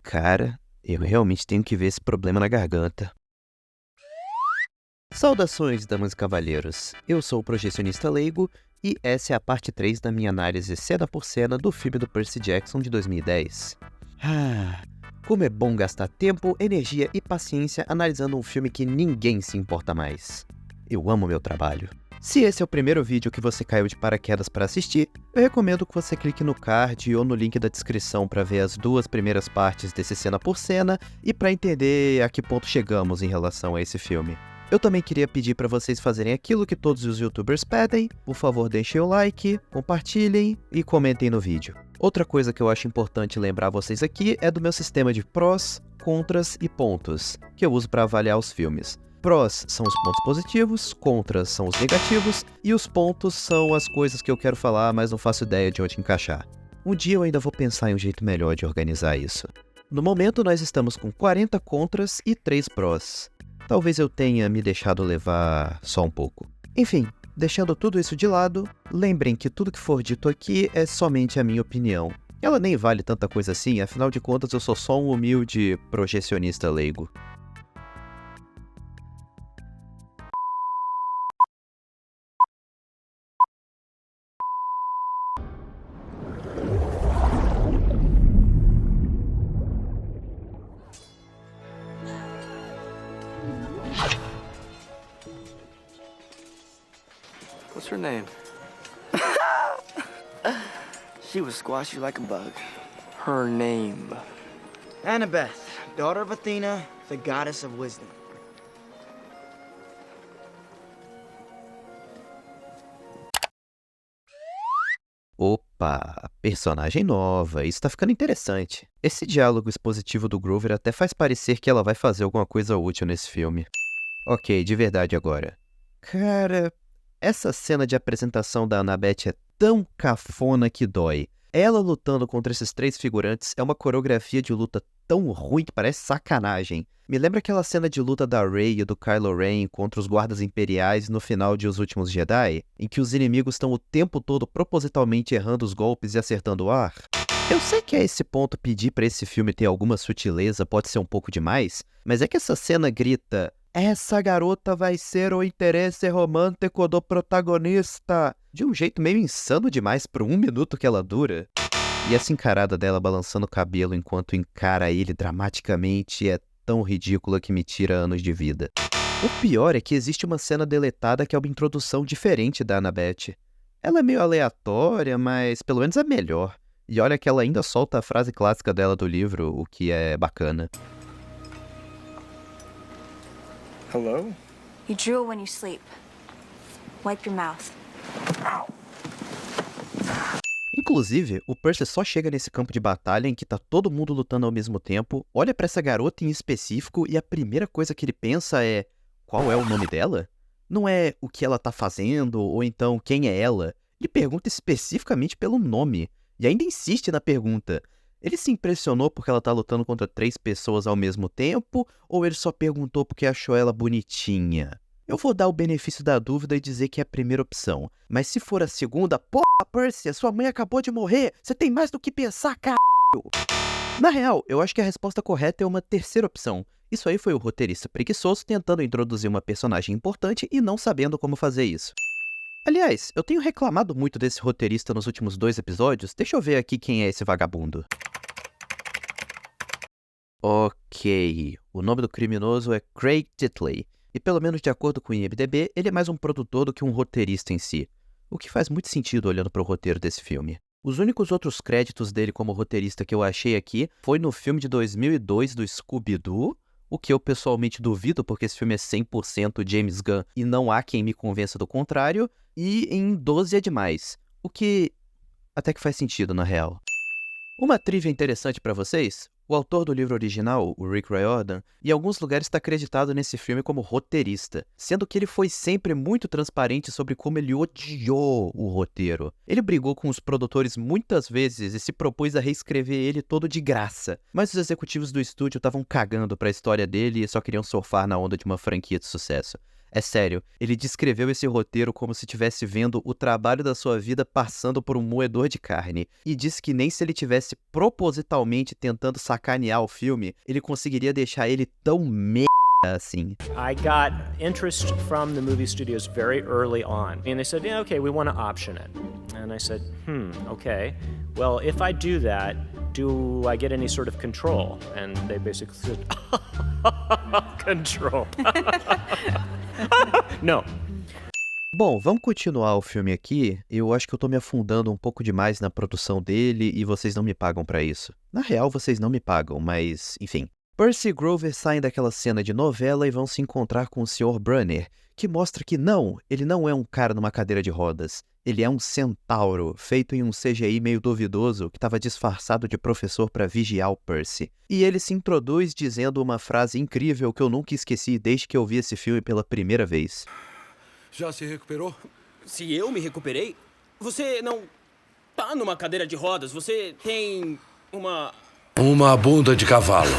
Cara, eu realmente tenho que ver esse problema na garganta. Saudações, damas e cavalheiros. Eu sou o projecionista leigo e essa é a parte 3 da minha análise cena por cena do filme do Percy Jackson de 2010. Como é bom gastar tempo, energia e paciência analisando um filme que ninguém se importa mais. Eu amo meu trabalho. Se esse é o primeiro vídeo que você caiu de paraquedas para assistir, eu recomendo que você clique no card ou no link da descrição para ver as duas primeiras partes desse cena por cena e para entender a que ponto chegamos em relação a esse filme. Eu também queria pedir para vocês fazerem aquilo que todos os youtubers pedem. Por favor, deixem o like, compartilhem e comentem no vídeo. Outra coisa que eu acho importante lembrar vocês aqui é do meu sistema de prós, contras e pontos, que eu uso para avaliar os filmes. Prós são os pontos positivos, contras são os negativos, e os pontos são as coisas que eu quero falar, mas não faço ideia de onde encaixar. Um dia eu ainda vou pensar em um jeito melhor de organizar isso. No momento nós estamos com 40 contras e 3 prós. Talvez eu tenha me deixado levar só um pouco. Enfim, deixando tudo isso de lado, lembrem que tudo que for dito aqui é somente a minha opinião. Ela nem vale tanta coisa assim, afinal de contas eu sou só um humilde projecionista leigo. What's her name? She would squash you like a bug. Her name. Annabeth, daughter of Athena, the goddess of wisdom. Opa, personagem nova, isso tá ficando interessante. Esse diálogo expositivo do Grover até faz parecer que ela vai fazer alguma coisa útil nesse filme. Ok, de verdade agora. Cara, essa cena de apresentação da Annabeth é tão cafona que dói. Ela lutando contra esses 3 figurantes é uma coreografia de luta tão ruim que parece sacanagem. Me lembra aquela cena de luta da Rey e do Kylo Ren contra os guardas imperiais no final de Os Últimos Jedi, em que os inimigos estão o tempo todo propositalmente errando os golpes e acertando o ar? Eu sei que a esse ponto pedir pra esse filme ter alguma sutileza pode ser um pouco demais, mas é que essa cena grita: "Essa garota vai ser o interesse romântico do protagonista", de um jeito meio insano demais pro 1 minuto que ela dura. E essa encarada dela balançando o cabelo enquanto encara ele dramaticamente é tão ridícula que me tira anos de vida. O pior é que existe uma cena deletada que é uma introdução diferente da Annabeth. Ela é meio aleatória, mas pelo menos é melhor. E olha que ela ainda solta a frase clássica dela do livro, o que é bacana. Hello? You drool when you sleep. Wipe your mouth. Inclusive, o Percy só chega nesse campo de batalha em que tá todo mundo lutando ao mesmo tempo, olha pra essa garota em específico e a primeira coisa que ele pensa é: qual é o nome dela? Não é o que ela tá fazendo, ou então quem é ela. Ele pergunta especificamente pelo nome, e ainda insiste na pergunta. Ele se impressionou porque ela tá lutando contra 3 pessoas ao mesmo tempo, ou ele só perguntou porque achou ela bonitinha? Eu vou dar o benefício da dúvida e dizer que é a primeira opção. Mas se for a segunda, porra, Percy, a sua mãe acabou de morrer! Você tem mais do que pensar, caralho! Na real, eu acho que a resposta correta é uma terceira opção. Isso aí foi o roteirista preguiçoso tentando introduzir uma personagem importante e não sabendo como fazer isso. Aliás, eu tenho reclamado muito desse roteirista nos últimos 2 episódios. Deixa eu ver aqui quem é esse vagabundo. Ok, o nome do criminoso é Craig Titley. E pelo menos de acordo com o IMDb, ele é mais um produtor do que um roteirista em si. O que faz muito sentido olhando para o roteiro desse filme. Os únicos outros créditos dele como roteirista que eu achei aqui foi no filme de 2002 do Scooby-Doo, o que eu pessoalmente duvido porque esse filme é 100% James Gunn e não há quem me convença do contrário, e em 12 é Demais, o que até que faz sentido na real. Uma trivia interessante para vocês: o autor do livro original, o Rick Riordan, em alguns lugares está acreditado nesse filme como roteirista, sendo que ele foi sempre muito transparente sobre como ele odiou o roteiro. Ele brigou com os produtores muitas vezes e se propôs a reescrever ele todo de graça, mas os executivos do estúdio estavam cagando para a história dele e só queriam surfar na onda de uma franquia de sucesso. É sério, ele descreveu esse roteiro como se estivesse vendo o trabalho da sua vida passando por um moedor de carne, e disse que nem se ele tivesse propositalmente tentando sacanear o filme, ele conseguiria deixar ele tão merda assim. I got interest from the movie studios very early on. And they said, yeah, okay, we want to option it. And I said, okay. Well, if I do that, do I get any sort of control? And they basically said, control. No. Bom, vamos continuar o filme aqui. Eu acho que eu tô me afundando um pouco demais na produção dele e vocês não me pagam pra isso. Na real, vocês não me pagam, mas enfim. Percy e Grover saem daquela cena de novela e vão se encontrar com o Sr. Brunner, que mostra que não, ele não é um cara numa cadeira de rodas. Ele é um centauro, feito em um CGI meio duvidoso, que estava disfarçado de professor para vigiar o Percy. E ele se introduz dizendo uma frase incrível que eu nunca esqueci desde que eu vi esse filme pela primeira vez. Já se recuperou? Se eu me recuperei? Você não tá numa cadeira de rodas, você tem Uma bunda de cavalo.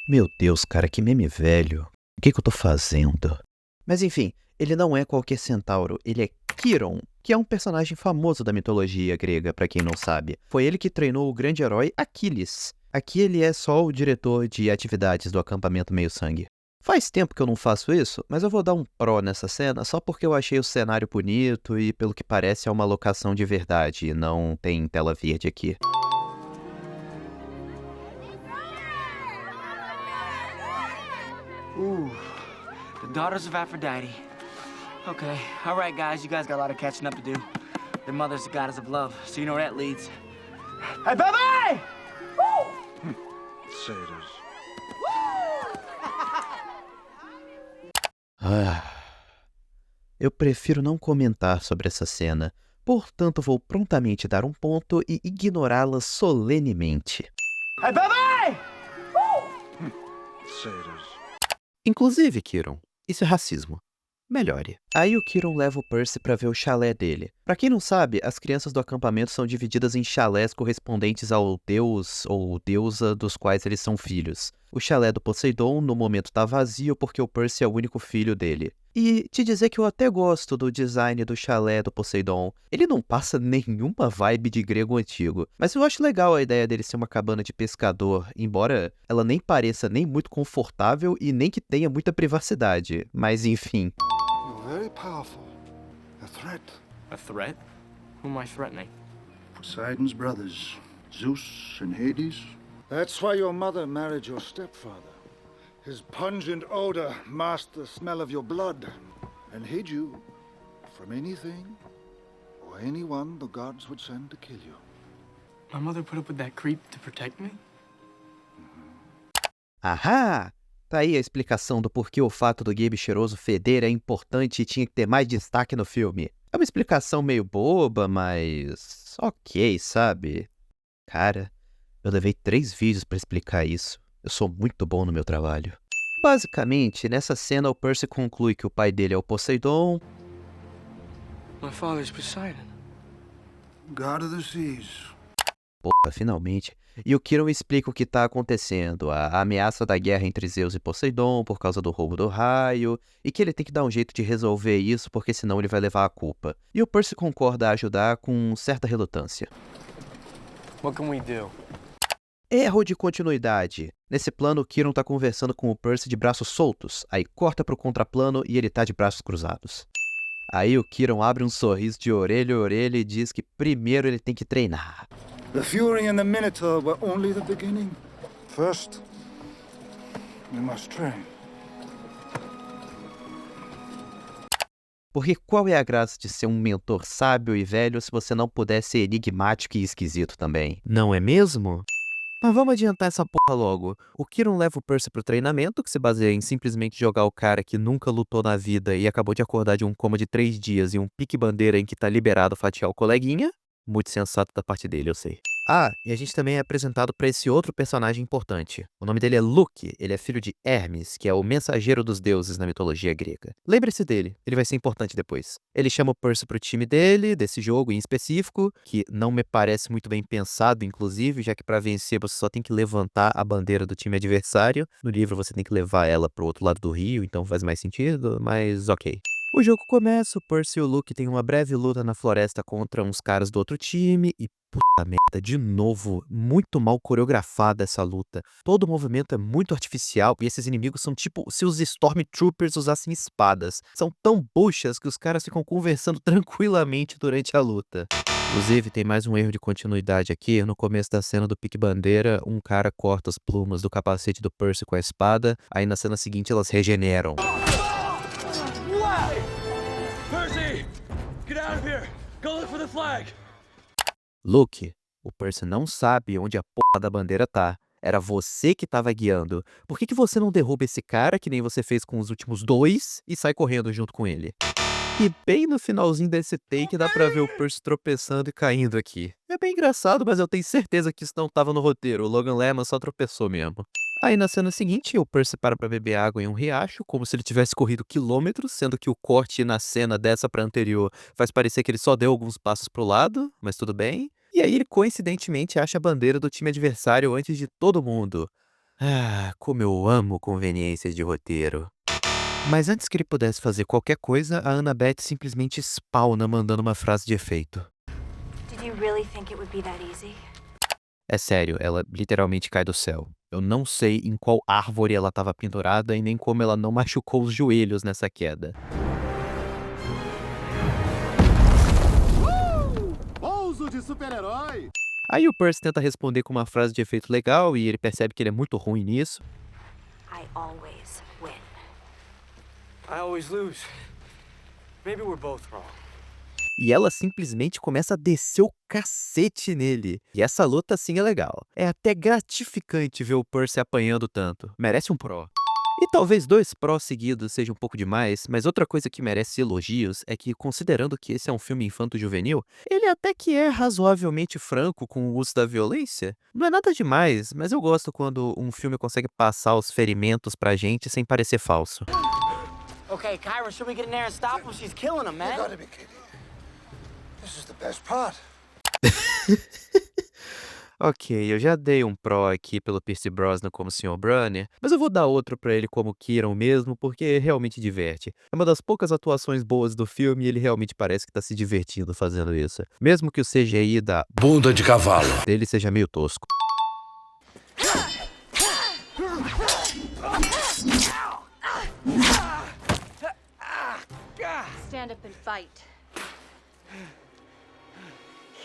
Meu Deus, cara, que meme velho. O que eu tô fazendo? Mas enfim, ele não é qualquer centauro, ele é Chiron, que é um personagem famoso da mitologia grega, pra quem não sabe. Foi ele que treinou o grande herói Aquiles. Aqui ele é só o diretor de atividades do acampamento Meio-Sangue. Faz tempo que eu não faço isso, mas eu vou dar um pró nessa cena só porque eu achei o cenário bonito e pelo que parece é uma locação de verdade e não tem tela verde aqui. Ooh, the daughters of Aphrodite. Okay, all right, guys, you guys got a lot of catching up to do. Their mother's the goddess of love, so you know where that leads. Hey, baby! Satyrs. Eu prefiro não comentar sobre essa cena, portanto vou prontamente dar um ponto e ignorá-la solenemente. Hey, baby! Satyrs. Inclusive, Chiron, isso é racismo. Melhore. Aí o Chiron leva o Percy pra ver o chalé dele. Pra quem não sabe, as crianças do acampamento são divididas em chalés correspondentes ao deus ou deusa dos quais eles são filhos. O chalé do Poseidon, no momento, tá vazio porque o Percy é o único filho dele. E te dizer que eu até gosto do design do chalé do Poseidon. Ele não passa nenhuma vibe de grego antigo. Mas eu acho legal a ideia dele ser uma cabana de pescador, embora ela nem pareça nem muito confortável e nem que tenha muita privacidade. Mas enfim. You're very powerful. A threat. A threat? Who am I threatening? Poseidon's brothers, Zeus and Hades. That's why your mother married your stepfather. His pungent odor masked the smell of your blood and hid you from anything or anyone the gods would send to kill you. My mother put up with that creep to protect me? Ahá! Tá aí a explicação do porquê o fato do Gabe cheiroso feder é importante e tinha que ter mais destaque no filme. É uma explicação meio boba, mas ok, sabe? Cara, eu levei 3 vídeos pra explicar isso. Eu sou muito bom no meu trabalho. Basicamente, nessa cena o Percy conclui que o pai dele é o Poseidon. My father's Poseidon. God of the seas. Porra, finalmente. E o Chiron explica o que tá acontecendo, a ameaça da guerra entre Zeus e Poseidon por causa do roubo do raio, e que ele tem que dar um jeito de resolver isso porque senão ele vai levar a culpa. E o Percy concorda a ajudar com certa relutância. What can we do? Erro de continuidade. Nesse plano, o Chiron tá conversando com o Percy de braços soltos, aí corta pro contraplano e ele tá de braços cruzados. Aí o Chiron abre um sorriso de orelha a orelha e diz que primeiro ele tem que treinar. The Fury and the Minotaur were only the beginning. First, we must train. Porque qual é a graça de ser um mentor sábio e velho se você não puder ser enigmático e esquisito também? Não é mesmo? Mas vamos adiantar essa porra logo. O Chiron leva o Percy pro treinamento, que se baseia em simplesmente jogar o cara que nunca lutou na vida e acabou de acordar de um coma de 3 dias e um pique-bandeira em que tá liberado fatiar o coleguinha. Muito sensato da parte dele, eu sei. Ah, e a gente também é apresentado para esse outro personagem importante. O nome dele é Luke, ele é filho de Hermes, que é o mensageiro dos deuses na mitologia grega. Lembre-se dele, ele vai ser importante depois. Ele chama o Percy pro time dele, desse jogo em específico, que não me parece muito bem pensado, inclusive, já que para vencer você só tem que levantar a bandeira do time adversário. No livro você tem que levar ela pro outro lado do rio, então faz mais sentido, mas ok. O jogo começa, o Percy e o Luke têm uma breve luta na floresta contra uns caras do outro time e puta merda, de novo, muito mal coreografada essa luta. Todo o movimento é muito artificial e esses inimigos são tipo se os Stormtroopers usassem espadas. São tão buchas que os caras ficam conversando tranquilamente durante a luta. Inclusive, tem mais um erro de continuidade aqui. No começo da cena do Pique Bandeira, um cara corta as plumas do capacete do Percy com a espada, aí na cena seguinte elas regeneram. Percy! Get out of here! Go look for the flag! Luke, o Percy não sabe onde a porra da bandeira tá. Era você que tava guiando. Por que você não derruba esse cara, que nem você fez com os últimos dois, e sai correndo junto com ele? E bem no finalzinho desse take dá pra ver o Percy tropeçando e caindo aqui. É bem engraçado, mas eu tenho certeza que isso não tava no roteiro. O Logan Lerman só tropeçou mesmo. Aí na cena seguinte, o Percy para pra beber água em um riacho, como se ele tivesse corrido quilômetros, sendo que o corte na cena dessa pra anterior faz parecer que ele só deu alguns passos pro lado, mas tudo bem. E aí ele coincidentemente acha a bandeira do time adversário antes de todo mundo. Ah, como eu amo conveniências de roteiro. Mas antes que ele pudesse fazer qualquer coisa, a Annabeth simplesmente spawna mandando uma frase de efeito. Did you really think it would be that easy? É sério, ela literalmente cai do céu. Eu não sei em qual árvore ela estava pendurada e nem como ela não machucou os joelhos nessa queda. Pouso de super-herói! Aí o Percy tenta responder com uma frase de efeito legal e ele percebe que ele é muito ruim nisso. I always win. I always lose. Maybe we're both wrong. E ela simplesmente começa a descer o cacete nele. E essa luta sim é legal. É até gratificante ver o Percy apanhando tanto. Merece um pró. E talvez 2 prós seguidos seja um pouco demais, mas outra coisa que merece elogios é que, considerando que esse é um filme infanto-juvenil, ele até que é razoavelmente franco com o uso da violência. Não é nada demais, mas eu gosto quando um filme consegue passar os ferimentos pra gente sem parecer falso. Okay, Kyra, should we get in there and stop him? She's killing him, man. You gotta be kidding. This is the best part. Ok, eu já dei um pró aqui pelo Pierce Brosnan como Sr. Brunner, mas eu vou dar outro pra ele como Kieran mesmo, porque realmente diverte. É uma das poucas atuações boas do filme e ele realmente parece que tá se divertindo fazendo isso. Mesmo que o CGI da Bunda de cavalo dele seja meio tosco. Stand up and fight.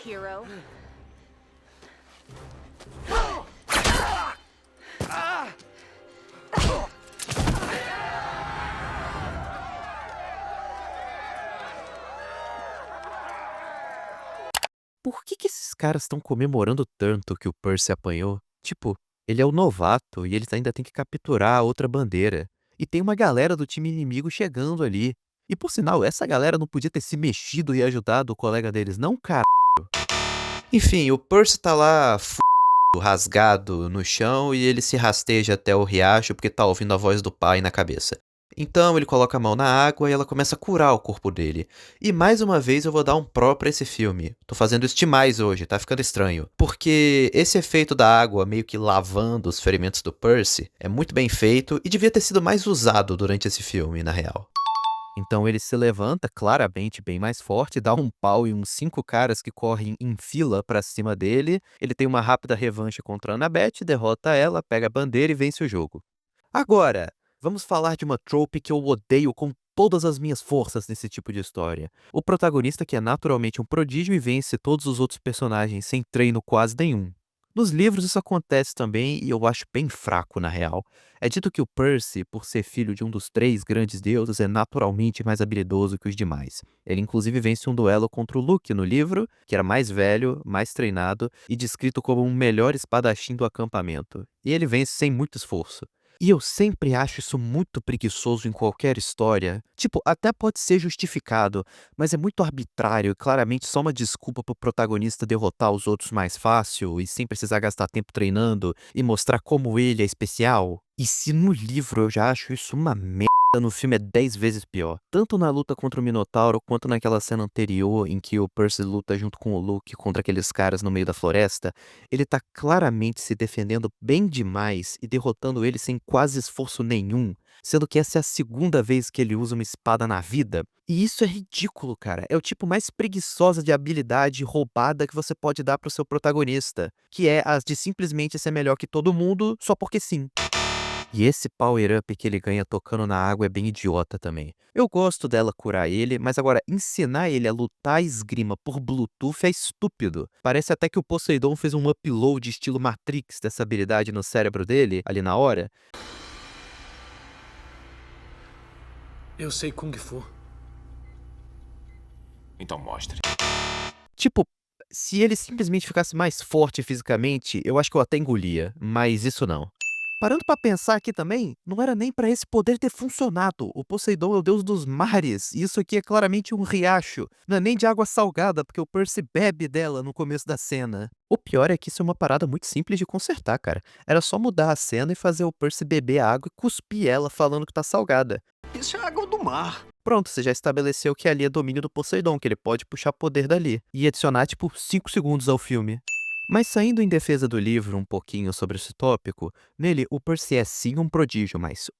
Hero. Por que esses caras estão comemorando tanto que o Percy apanhou? Tipo, ele é o novato e eles ainda têm que capturar a outra bandeira. E tem uma galera do time inimigo chegando ali. E por sinal, essa galera não podia ter se mexido e ajudado o colega deles, não, cara. Enfim, o Percy tá lá rasgado no chão e ele se rasteja até o riacho porque tá ouvindo a voz do pai na cabeça. Então ele coloca a mão na água e ela começa a curar o corpo dele. E mais uma vez eu vou dar um pró pra esse filme. Tô fazendo isso demais hoje, tá ficando estranho. Porque esse efeito da água meio que lavando os ferimentos do Percy é muito bem feito e devia ter sido mais usado durante esse filme, na real. Então ele se levanta, claramente bem mais forte, dá um pau em uns 5 caras que correm em fila pra cima dele. Ele tem uma rápida revanche contra a Annabeth, derrota ela, pega a bandeira e vence o jogo. Agora, vamos falar de uma trope que eu odeio com todas as minhas forças nesse tipo de história. O protagonista que é naturalmente um prodígio e vence todos os outros personagens sem treino quase nenhum. Nos livros isso acontece também e eu acho bem fraco na real. É dito que o Percy, por ser filho de um dos 3 grandes deuses, é naturalmente mais habilidoso que os demais. Ele inclusive vence um duelo contra o Luke no livro, que era mais velho, mais treinado e descrito como um melhor espadachim do acampamento. E ele vence sem muito esforço. E eu sempre acho isso muito preguiçoso em qualquer história. Tipo, até pode ser justificado, mas é muito arbitrário e claramente só uma desculpa pro protagonista derrotar os outros mais fácil e sem precisar gastar tempo treinando e mostrar como ele é especial. E se no livro eu já acho isso uma merda, no filme é 10 vezes pior. Tanto na luta contra o Minotauro quanto naquela cena anterior em que o Percy luta junto com o Luke contra aqueles caras no meio da floresta, ele tá claramente se defendendo bem demais e derrotando ele sem quase esforço nenhum, sendo que essa é a segunda vez que ele usa uma espada na vida. E isso é ridículo, cara. É o tipo mais preguiçosa de habilidade roubada que você pode dar pro seu protagonista, que é as de simplesmente ser melhor que todo mundo só porque sim. E esse power-up que ele ganha tocando na água é bem idiota também. Eu gosto dela curar ele, mas agora ensinar ele a lutar esgrima por Bluetooth é estúpido. Parece até que o Poseidon fez um upload estilo Matrix dessa habilidade no cérebro dele, ali na hora. Eu sei Kung Fu. Então mostre. Tipo, se ele simplesmente ficasse mais forte fisicamente, eu acho que eu até engolia, mas isso não. Parando pra pensar aqui também, não era nem pra esse poder ter funcionado. O Poseidon é o deus dos mares, e isso aqui é claramente um riacho. Não é nem de água salgada, porque o Percy bebe dela no começo da cena. O pior é que isso é uma parada muito simples de consertar, cara. Era só mudar a cena e fazer o Percy beber a água e cuspir ela falando que tá salgada. Isso é água do mar. Pronto, você já estabeleceu que ali é domínio do Poseidon, que ele pode puxar poder dali. E adicionar, tipo, 5 segundos ao filme. Mas saindo em defesa do livro um pouquinho sobre esse tópico, nele o Percy é sim um prodígio, mas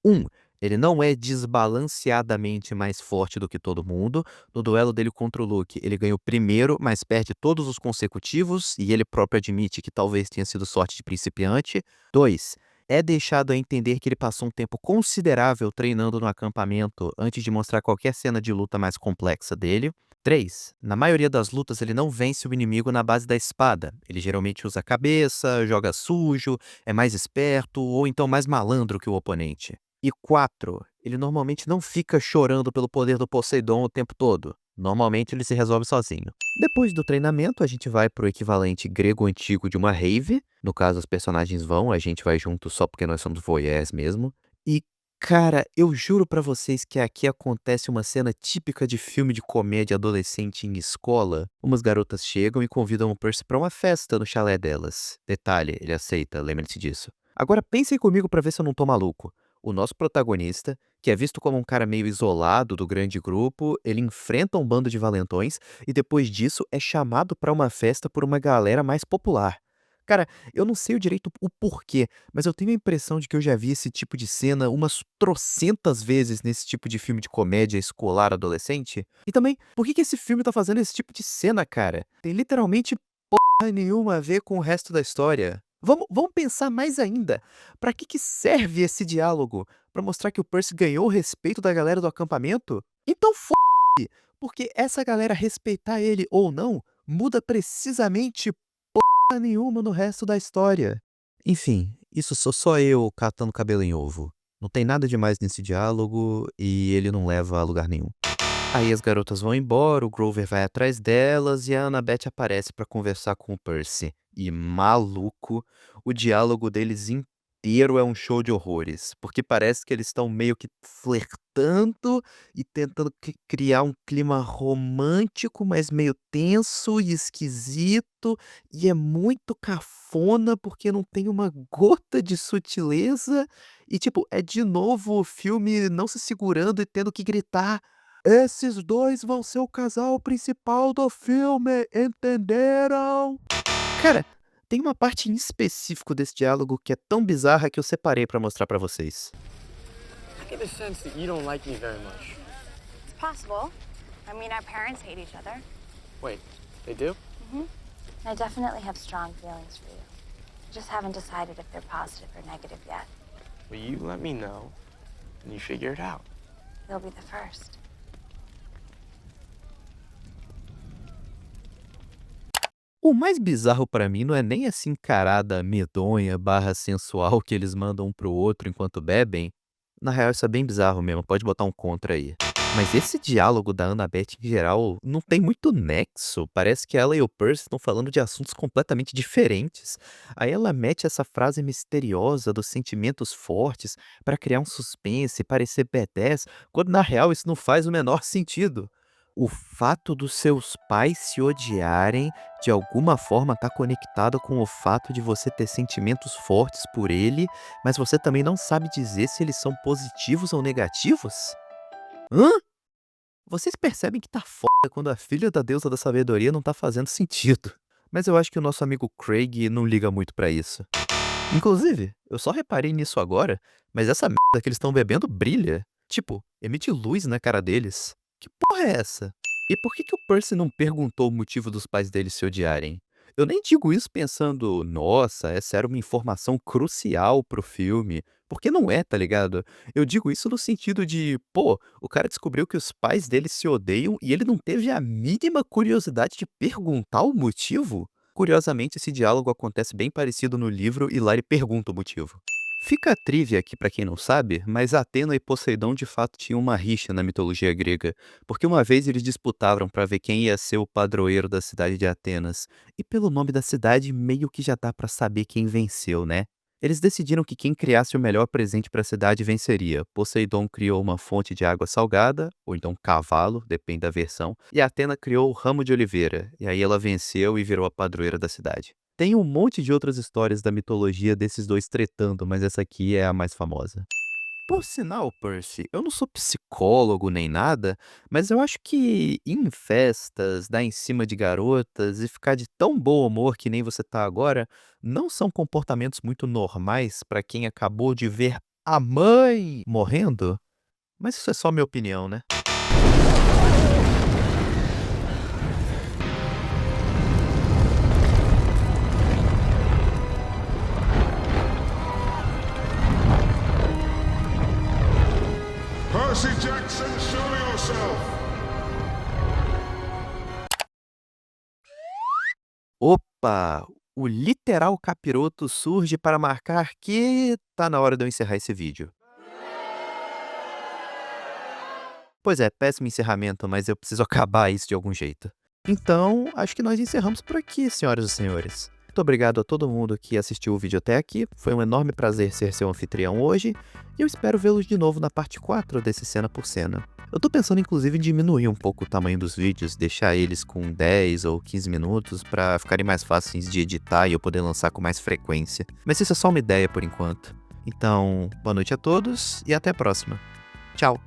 ele não é desbalanceadamente mais forte do que todo mundo. No duelo dele contra o Luke, ele ganha o primeiro, mas perde todos os consecutivos, e ele próprio admite que talvez tenha sido sorte de principiante. 2. É deixado a entender que ele passou um tempo considerável treinando no acampamento antes de mostrar qualquer cena de luta mais complexa dele. 3. Na maioria das lutas ele não vence o inimigo na base da espada. Ele geralmente usa a cabeça, joga sujo, é mais esperto ou então mais malandro que o oponente. E 4. Ele normalmente não fica chorando pelo poder do Poseidon o tempo todo. Normalmente ele se resolve sozinho. Depois do treinamento, a gente vai pro equivalente grego antigo de uma rave. No caso, os personagens vão, a gente vai junto só porque nós somos voyeurs mesmo. E, cara, eu juro pra vocês que aqui acontece uma cena típica de filme de comédia adolescente em escola. Umas garotas chegam e convidam o Percy pra uma festa no chalé delas. Detalhe, ele aceita, lembre-se disso. Agora pensem comigo pra ver se eu não tô maluco. O nosso protagonista, que é visto como um cara meio isolado do grande grupo, ele enfrenta um bando de valentões e depois disso é chamado pra uma festa por uma galera mais popular. Cara, eu não sei o direito o porquê, mas eu tenho a impressão de que eu já vi esse tipo de cena umas trocentas vezes nesse tipo de filme de comédia escolar adolescente. E também, por que esse filme tá fazendo esse tipo de cena, cara? Tem literalmente porra nenhuma a ver com o resto da história. Vamos pensar mais ainda. Pra que serve esse diálogo? Pra mostrar que o Percy ganhou o respeito da galera do acampamento? Então f***, porque essa galera respeitar ele ou não muda precisamente porra nenhuma no resto da história. Enfim, isso sou só eu catando cabelo em ovo. Não tem nada demais nesse diálogo e ele não leva a lugar nenhum. Aí as garotas vão embora, o Grover vai atrás delas e a Annabeth aparece pra conversar com o Percy. E maluco, o diálogo deles inteiro é um show de horrores, porque parece que eles estão meio que flertando e tentando criar um clima romântico, mas meio tenso e esquisito, e é muito cafona porque não tem uma gota de sutileza, e tipo, é de novo o filme não se segurando e tendo que gritar: esses dois vão ser o casal principal do filme, entenderam? Cara, tem uma parte em específico desse diálogo que é tão bizarra que eu separei pra mostrar pra vocês. I get the sense that you don't like me very much. It's possible. I mean, our parents hate each other. Wait, they do? I definitely have strong feelings for you. Just haven't decided if they're positive or negative yet. Well, you let me know, and you figure it out. You'll be the first. O mais bizarro pra mim não é nem essa encarada medonha barra sensual que eles mandam um pro outro enquanto bebem. Na real, isso é bem bizarro mesmo, pode botar um contra aí. Mas esse diálogo da Annabeth em geral não tem muito nexo. Parece que ela e o Percy estão falando de assuntos completamente diferentes. Aí ela mete essa frase misteriosa dos sentimentos fortes pra criar um suspense, parecer badass, quando na real isso não faz o menor sentido. O fato dos seus pais se odiarem de alguma forma tá conectado com o fato de você ter sentimentos fortes por ele, mas você também não sabe dizer se eles são positivos ou negativos? Hã? Vocês percebem que tá foda quando a filha da deusa da sabedoria não tá fazendo sentido. Mas eu acho que o nosso amigo Craig não liga muito pra isso. Inclusive, eu só reparei nisso agora, mas essa merda que eles estão bebendo brilha. Tipo, emite luz na cara deles. Que porra é essa? E por que que o Percy não perguntou o motivo dos pais deles se odiarem? Eu nem digo isso pensando, nossa, essa era uma informação crucial pro filme. Porque não é, tá ligado? Eu digo isso no sentido de, pô, o cara descobriu que os pais dele se odeiam e ele não teve a mínima curiosidade de perguntar o motivo? Curiosamente, esse diálogo acontece bem parecido no livro e lá ele pergunta o motivo. Fica a trivia aqui pra quem não sabe, mas Atena e Poseidon de fato tinham uma rixa na mitologia grega, porque uma vez eles disputavam pra ver quem ia ser o padroeiro da cidade de Atenas, e pelo nome da cidade meio que já dá pra saber quem venceu, né? Eles decidiram que quem criasse o melhor presente para a cidade venceria. Poseidon criou uma fonte de água salgada, ou então cavalo, depende da versão, e Atena criou o ramo de oliveira, e aí ela venceu e virou a padroeira da cidade. Tem um monte de outras histórias da mitologia desses dois tretando, mas essa aqui é a mais famosa. Por sinal, Percy, eu não sou psicólogo nem nada, mas eu acho que ir em festas, dar em cima de garotas e ficar de tão bom humor que nem você tá agora, não são comportamentos muito normais pra quem acabou de ver a mãe morrendo? Mas isso é só minha opinião, né? Percy Jackson, show yourself! Opa! O literal capiroto surge para marcar que tá na hora de eu encerrar esse vídeo. Pois é, péssimo encerramento, mas eu preciso acabar isso de algum jeito. Então, acho que nós encerramos por aqui, senhoras e senhores. Muito obrigado a todo mundo que assistiu o vídeo até aqui. Foi um enorme prazer ser seu anfitrião hoje. E eu espero vê-los de novo na parte 4 desse Cena por Cena. Eu tô pensando inclusive em diminuir um pouco o tamanho dos vídeos, deixar eles com 10 ou 15 minutos pra ficarem mais fáceis de editar e eu poder lançar com mais frequência. Mas isso é só uma ideia por enquanto. Então, boa noite a todos e até a próxima. Tchau!